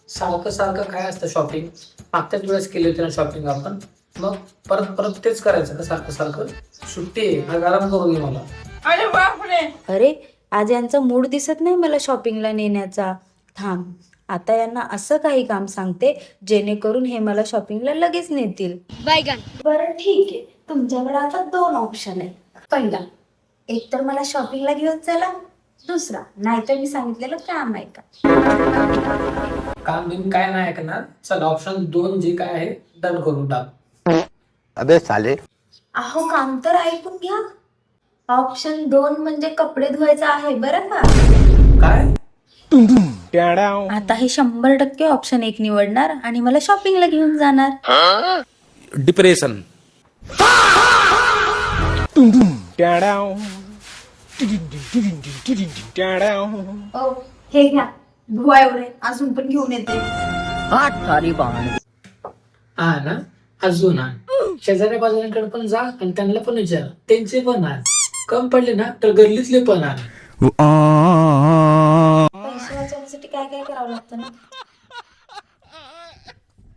सारखं सारखं काय असतं शॉपिंग. मागच्याच वेळेस केली होती ना शॉपिंग आपण, मग परत परत तेच करायचं का सारखं सारखं? सुट्टी आहे, आराम करू दे मला. अरे आज यांचा मूड दिसत नाही मला शॉपिंगला नेण्याचा. थांब, आता यांना असं काही काम सांगते जेणेकरून हे मला शॉपिंगला लगेच नेतील. बरं ठीक आहे, तुमच्याकडे आता 2 ऑप्शन आहेत. पहिला, एक तर मला शॉपिंगला घेऊन चला. दुसरा, नाहीतर मी सांगितलेलं काम आहे का. काम बिम काय नाही ऐकणार. चल ऑप्शन 2 जे काय आहे डन करून टाक. अबे साले. अहो काम तर ऐकून घ्या. ऑप्शन 2 म्हणजे कपडे धुवायचं आहे बरं का. काय? आता हे 100% ऑप्शन 1 निवडणार आणि मला शॉपिंगला घेऊन जाणार. डिप्रेशन. ओ हे घ्या, धुवा एवढे, अजून पण घेऊन येते. हा ना, अजून आण. शेजाऱ्या बाजाऱ्यांकडे पण जा आणि त्यांना पण विचार, त्यांचे पण आण. कम पडले ना तर गल्लीतले पण आण. पैसे वाचवण्यासाठी काय काय करावं लागतं ना.